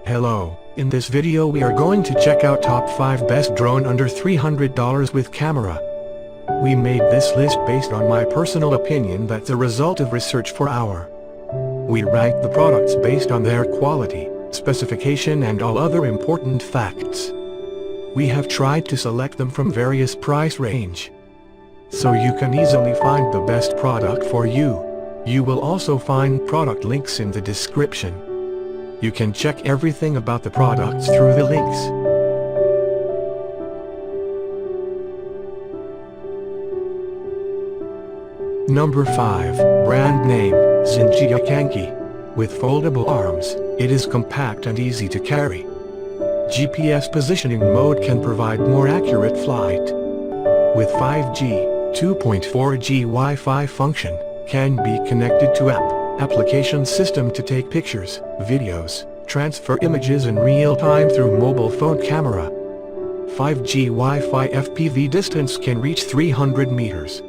Hello, in this video we are going to check out top 5 best drone under $300 with camera. We made this list based on my personal opinion that's a result of research for our. We ranked the products based on their quality, specification and all other important facts. We have tried to select them from various price range, so you can easily find the best product for you. You will also find product links in the description. You can check everything about the products through the links. Number 5, brand name, XIANJIANKY. With foldable arms, it is compact and easy to carry. GPS positioning mode can provide more accurate flight. With 5G, 2.4G Wi-Fi function, can be connected to application system to take pictures, videos, transfer images in real time through mobile phone camera. 5G Wi-Fi FPV distance can reach 300 meters.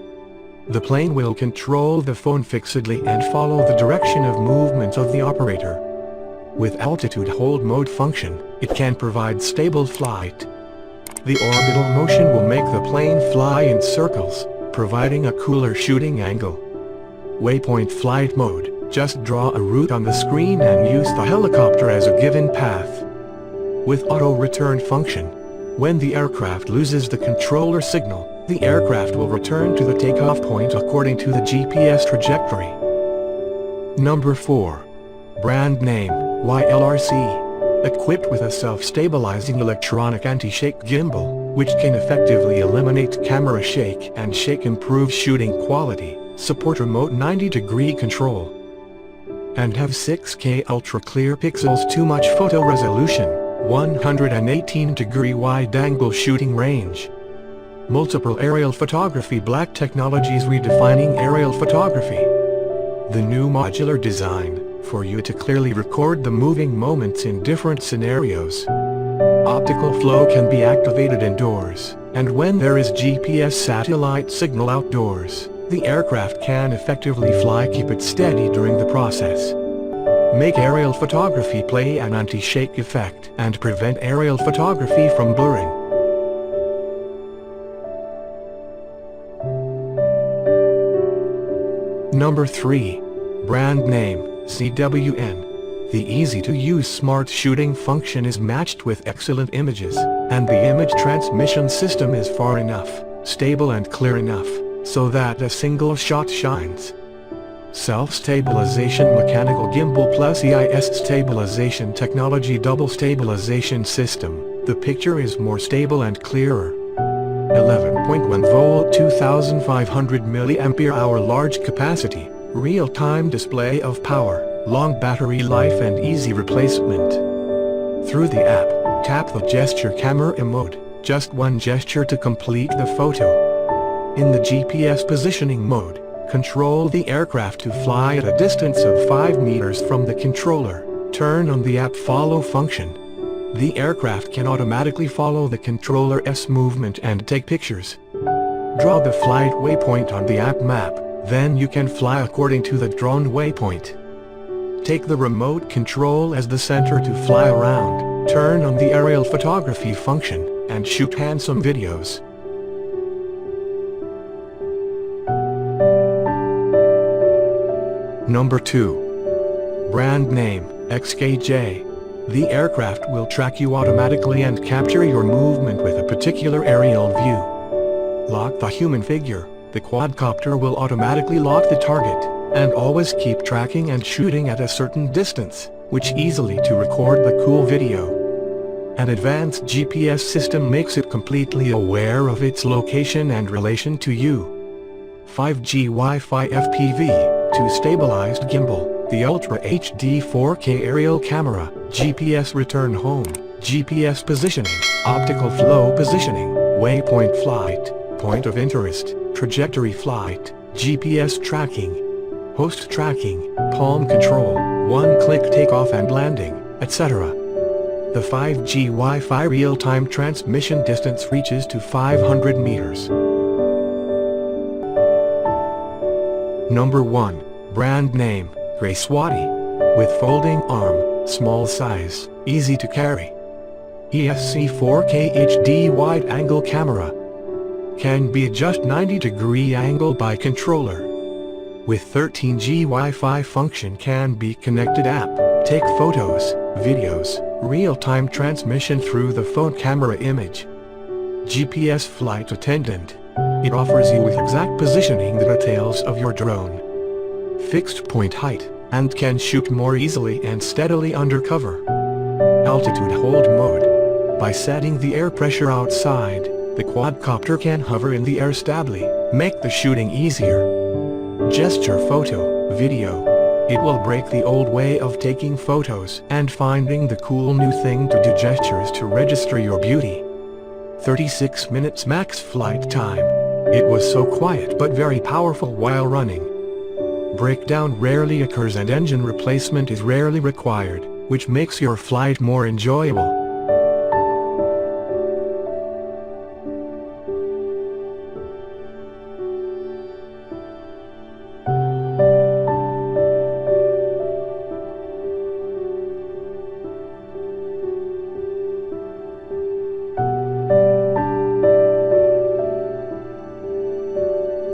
The plane will control the phone fixedly and follow the direction of movement of the operator. With altitude hold mode function, it can provide stable flight. The orbital motion will make the plane fly in circles, providing a cooler shooting angle. Waypoint flight mode, just draw a route on the screen and use the helicopter as a given path. With auto return function, when the aircraft loses the controller signal, the aircraft will return to the takeoff point according to the GPS trajectory. Number 4. Brand name, YLRC. Equipped with a self-stabilizing electronic anti-shake gimbal, which can effectively eliminate camera shake and improve shooting quality, support remote 90-degree control, and have 6K ultra-clear pixels too much photo resolution, 118-degree wide-angle shooting range. Multiple aerial photography black technologies redefining aerial photography. The new modular design, for you to clearly record the moving moments in different scenarios. Optical flow can be activated indoors, and when there is GPS satellite signal outdoors, the aircraft can effectively keep it steady during the process. Make aerial photography play an anti-shake effect and prevent aerial photography from blurring. Number 3. Brand name, XIANJIANKY. The easy-to-use smart shooting function is matched with excellent images, and the image transmission system is far enough, stable and clear enough, so that a single shot shines. Self-stabilization mechanical gimbal plus EIS stabilization technology double stabilization system, the picture is more stable and clearer. 11.1 volt 2500 mAh large capacity, real-time display of power, long battery life and easy replacement. Through the app, tap the gesture camera mode, just one gesture to complete the photo. In the GPS positioning mode, control the aircraft to fly at a distance of 5 meters from the controller. Turn on the app follow function. The aircraft can automatically follow the controller's movement and take pictures. Draw the flight waypoint on the app map, then you can fly according to the drawn waypoint. Take the remote control as the center to fly around, turn on the aerial photography function, and shoot handsome videos. Number 2. Brand name, XKJ. The aircraft will track you automatically and capture your movement with a particular aerial view. Lock the human figure, the quadcopter will automatically lock the target, and always keep tracking and shooting at a certain distance, which easily to record the cool video. An advanced GPS system makes it completely aware of its location and relation to you. 5G Wi-Fi FPV, 2 stabilized gimbal, the Ultra HD 4K aerial camera, GPS return home, GPS positioning, optical flow positioning, waypoint flight, point of interest, trajectory flight, GPS tracking, host tracking, palm control, one-click takeoff and landing, etc. The 5G Wi-Fi real-time transmission distance reaches to 500 meters. Number 1. Brand name, XIANJIANKY. With folding arm, Small size, easy to carry. ESC 4K HD wide-angle camera. Can be adjust 90-degree angle by controller. With 13G Wi-Fi function can be connected app, take photos, videos, real-time transmission through the phone camera image. GPS flight attendant. It offers you with exact positioning the details of your drone. Fixed point height, and can shoot more easily and steadily under cover. Altitude hold mode. By setting the air pressure outside, the quadcopter can hover in the air stably, make the shooting easier. Gesture photo, video. It will break the old way of taking photos and finding the cool new thing to do, gestures to register your beauty. 36 minutes max flight time. It was so quiet but very powerful while running. Breakdown rarely occurs and engine replacement is rarely required, which makes your flight more enjoyable.